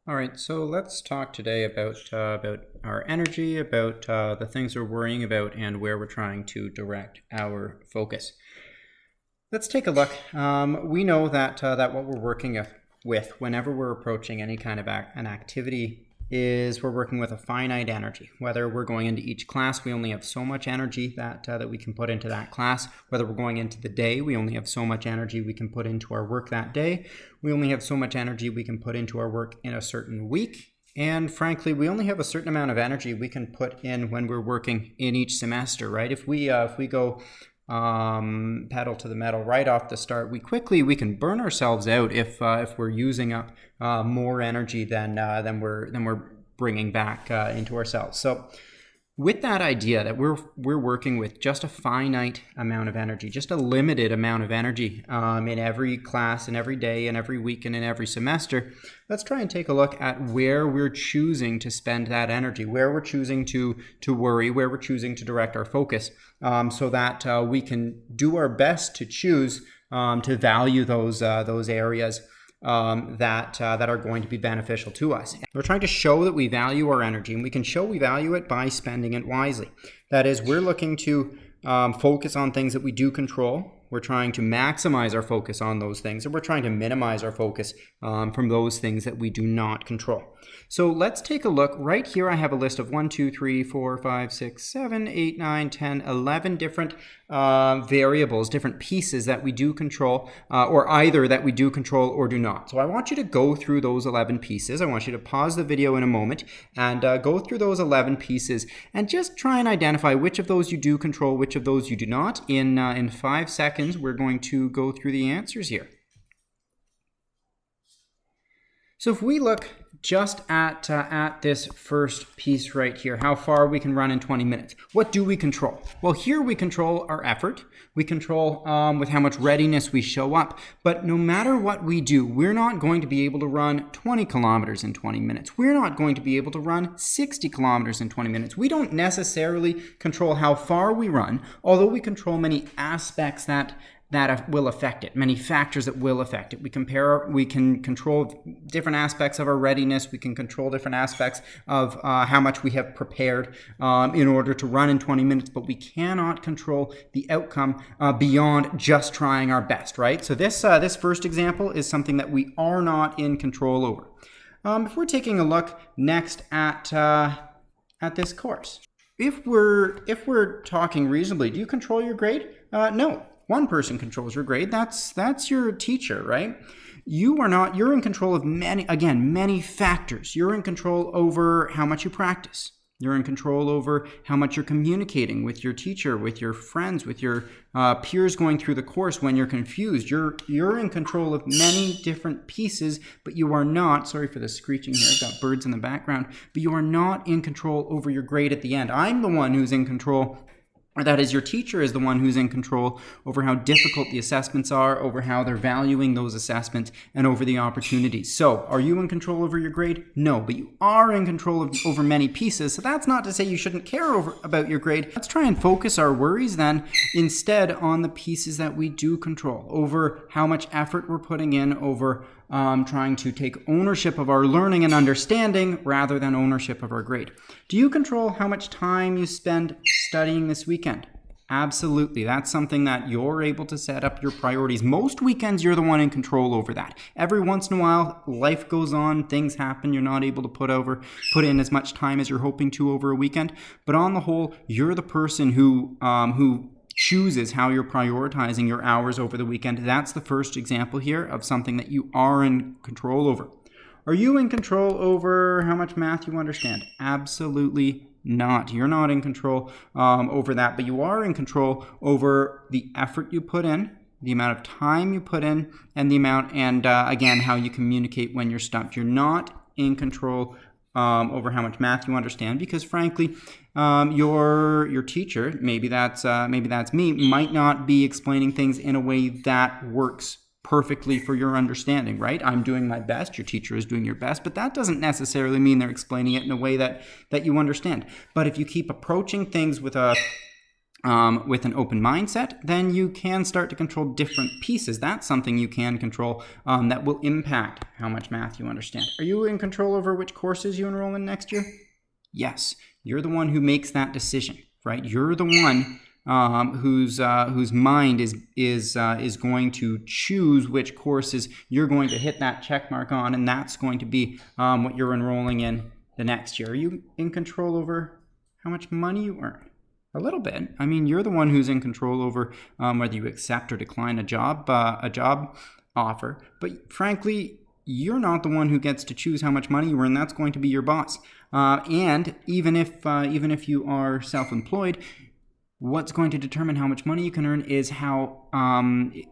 All right, so let's talk today about our energy, about the things we're worrying about, and where we're trying to direct our focus. Let's take a look. We know that what we're working with whenever we're approaching any kind of an activity is we're working with a finite energy. Whether we're going into each class, we only have so much energy that we can put into that class. Whether we're going into the day, we only have so much energy we can put into our work that day. We only have so much energy we can put into our work in a certain week. And frankly, we only have a certain amount of energy we can put in when we're working in each semester, right? If we go pedal to the metal right off the start, we can burn ourselves out if we're using up more energy than we're bringing back into ourselves. So with that idea that we're working with just a finite amount of energy, just a limited amount of energy in every class and every day and every week and in every semester, let's try and take a look at where we're choosing to spend that energy, where we're choosing to worry, where we're choosing to direct our focus, so that we can do our best to choose to value those areas that are going to be beneficial to us. We're trying to show that we value our energy, and we can show we value it by spending it wisely. That is, we're looking to focus on things that we do control. We're trying to maximize our focus on those things, and we're trying to minimize our focus from those things that we do not control. So let's take a look. Right here I have a list of 1, 2, 3, 4, 5, 6, 7, 8, 9, 10, 11 different variables, different pieces that we do control, or either that we do control or do not. So I want you to go through those 11 pieces. I want you to pause the video in a moment and go through those 11 pieces and just try and identify which of those you do control, which of those you do not. In 5 seconds, we're going to go through the answers here. So if we look just at this first piece right here, how far we can run in 20 minutes. What do we control? Well, here we control our effort. We control with how much readiness we show up. But no matter what we do, we're not going to be able to run 20 kilometers in 20 minutes. We're not going to be able to run 60 kilometers in 20 minutes. We don't necessarily control how far we run, although we control many aspects that will affect it, many factors that will affect it. We can control different aspects of our readiness. We can control different aspects of how much we have prepared in order to run in 20 minutes, but we cannot control the outcome beyond just trying our best, right? So this first example is something that we are not in control over. If we're taking a look next at this course, if we're talking reasonably, do you control your grade? No. One person controls your grade. That's your teacher, right? You are not. You're in control of many factors. You're in control over how much you practice. You're in control over how much you're communicating with your teacher, with your friends, with your peers going through the course when you're confused. You're in control of many different pieces, but you are not, sorry for the screeching here, I've got birds in the background, but you are not in control over your grade at the end. I'm the one who's in control. Or that is, your teacher is the one who's in control over how difficult the assessments are, over how they're valuing those assessments, and over the opportunities. So, are you in control over your grade? No, but you are in control over many pieces. So that's not to say you shouldn't care about your grade. Let's try and focus our worries then instead on the pieces that we do control, over how much effort we're putting in, over trying to take ownership of our learning and understanding rather than ownership of our grade. Do you control how much time you spend studying this weekend? Absolutely. That's something that you're able to set up your priorities. Most weekends, you're the one in control over that. Every once in a while, life goes on, things happen. You're not able to put in as much time as you're hoping to over a weekend. But on the whole, you're the person who chooses how you're prioritizing your hours over the weekend. That's the first example here of something that you are in control over. Are you in control over how much math you understand? Absolutely not. You're not in control over that, but you are in control over the effort you put in, the amount of time you put in, and the amount, and again, how you communicate when you're stumped. You're not in control over how much math you understand, because frankly, your teacher, maybe that's me, might not be explaining things in a way that works perfectly for your understanding, right? I'm doing my best, your teacher is doing your best, but that doesn't necessarily mean they're explaining it in a way that you understand. But if you keep approaching things with a with an open mindset, then you can start to control different pieces. That's something you can control that will impact how much math you understand. Are you in control over which courses you enroll in next year? Yes, you're the one who makes that decision, right? You're the one whose mind is going to choose which courses you're going to hit that check mark on, and that's going to be what you're enrolling in the next year. Are you in control over how much money you earn? A little bit. I mean, you're the one who's in control over whether you accept or decline a job offer. But frankly, you're not the one who gets to choose how much money you earn. That's going to be your boss. And even if you are self-employed, what's going to determine how much money you can earn is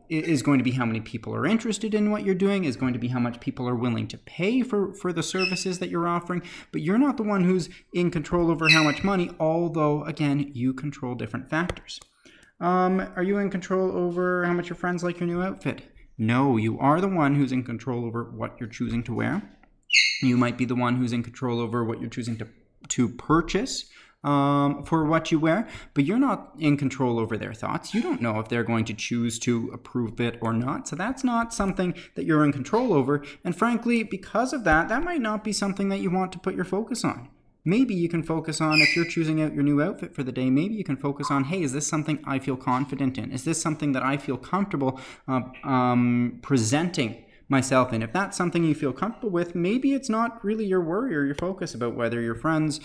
is going to be how many people are interested in what you're doing, is going to be how much people are willing to pay for the services that you're offering. But you're not the one who's in control over how much money, although, again, you control different factors. Are you in control over how much your friends like your new outfit? No, you are the one who's in control over what you're choosing to wear. You might be the one who's in control over what you're choosing to purchase for what you wear, but you're not in control over their thoughts. You don't know if they're going to choose to approve it or not. So that's not something that you're in control over. And frankly, because of that, that might not be something that you want to put your focus on. Maybe you can focus on, if you're choosing out your new outfit for the day, maybe you can focus on, hey, is this something I feel confident in? Is this something that I feel comfortable presenting myself in? If that's something you feel comfortable with, maybe it's not really your worry or your focus about whether your friends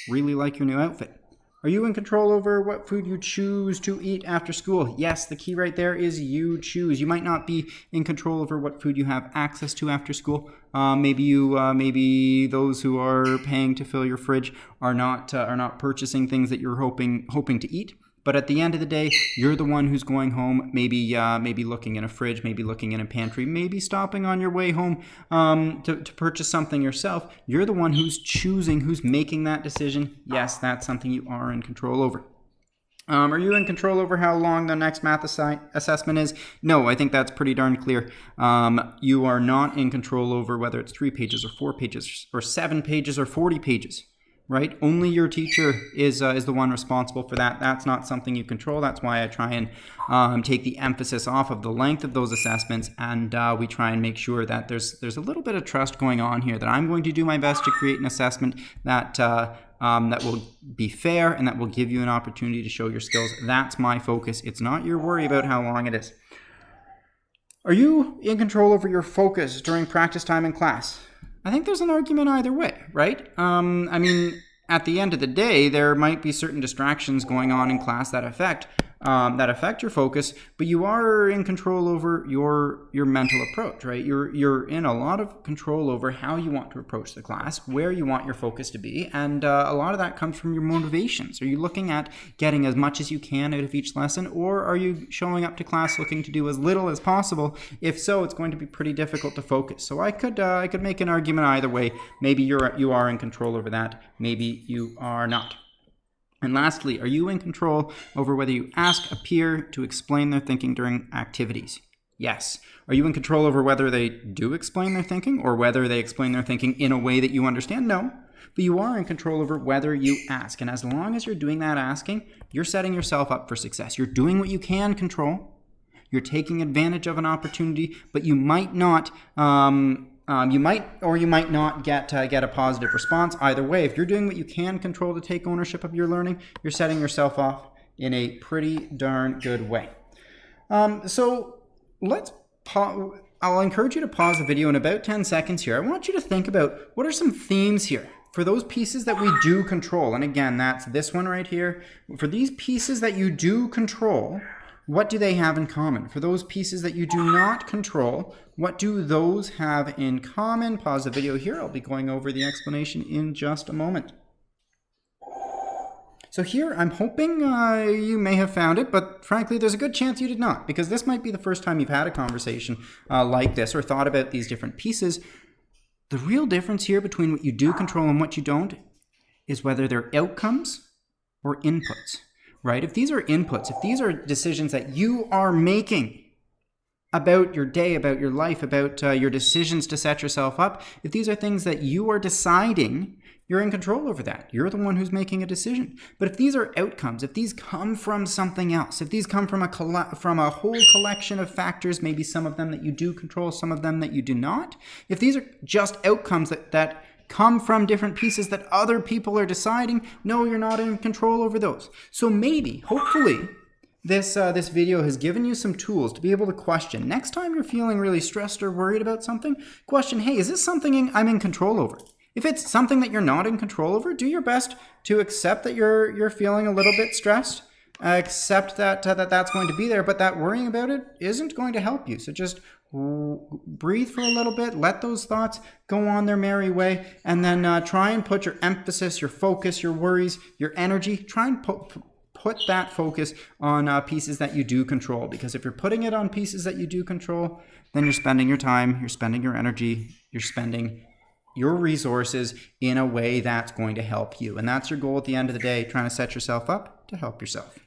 really like your new outfit. Are you in control over what food you choose to eat after school? Yes, the key right there is you choose. You might not be in control over what food you have access to after school. Maybe those who are paying to fill your fridge are not purchasing things that you're hoping to eat. But at the end of the day, you're the one who's going home, maybe looking in a fridge, maybe looking in a pantry, maybe stopping on your way home to purchase something yourself. You're the one who's choosing, who's making that decision. Yes, that's something you are in control over. Are you in control over how long the next math assessment is? No, I think that's pretty darn clear. You are not in control over whether it's 3 pages or 4 pages or 7 pages or 40 pages. Right? Only your teacher is the one responsible for that. That's not something you control. That's why I try and take the emphasis off of the length of those assessments, and we try and make sure that there's a little bit of trust going on here, that I'm going to do my best to create an assessment that will be fair and that will give you an opportunity to show your skills. That's my focus. It's not your worry about how long it is. Are you in control over your focus during practice time in class? I think there's an argument either way, right? I mean, at the end of the day, there might be certain distractions going on in class that affect your focus, but you are in control over your mental approach, right? You're in a lot of control over how you want to approach the class, where you want your focus to be, and a lot of that comes from your motivations. Are you looking at getting as much as you can out of each lesson, or are you showing up to class looking to do as little as possible? If so, it's going to be pretty difficult to focus. So I could make an argument either way. Maybe you are in control over that. Maybe you are not. And lastly, are you in control over whether you ask a peer to explain their thinking during activities? Yes. Are you in control over whether they do explain their thinking or whether they explain their thinking in a way that you understand? No. But you are in control over whether you ask. And as long as you're doing that asking, you're setting yourself up for success. You're doing what you can control. You're taking advantage of an opportunity, but you might not you might not get a positive response. Either way, if you're doing what you can control to take ownership of your learning, you're setting yourself off in a pretty darn good way. So I'll encourage you to pause the video in about 10 seconds here. I want you to think about what are some themes here for those pieces that we do control. And again, that's this one right here. For these pieces that you do control, what do they have in common? For those pieces that you do not control, what do those have in common? Pause the video here. I'll be going over the explanation in just a moment. So here, I'm hoping you may have found it, but frankly, there's a good chance you did not, because this might be the first time you've had a conversation like this or thought about these different pieces. The real difference here between what you do control and what you don't is whether they're outcomes or inputs. Right? If these are inputs, if these are decisions that you are making about your day, about your life, about your decisions to set yourself up, if these are things that you are deciding, you're in control over that. You're the one who's making a decision. But if these are outcomes, if these come from something else, if these come from a whole collection of factors, maybe some of them that you do control, some of them that you do not, if these are just outcomes that come from different pieces that other people are deciding, no, you're not in control over those. So maybe, hopefully, this video has given you some tools to be able to question. Next time you're feeling really stressed or worried about something, question, hey, is this something I'm in control over? If it's something that you're not in control over, do your best to accept that you're feeling a little bit stressed. Accept that that's going to be there, but that worrying about it isn't going to help you. So just breathe for a little bit, let those thoughts go on their merry way, and then try and put your emphasis, your focus, your worries, your energy, try and put that focus on pieces that you do control. Because if you're putting it on pieces that you do control, then you're spending your time, you're spending your energy, you're spending your resources in a way that's going to help you. And that's your goal at the end of the day, trying to set yourself up to help yourself.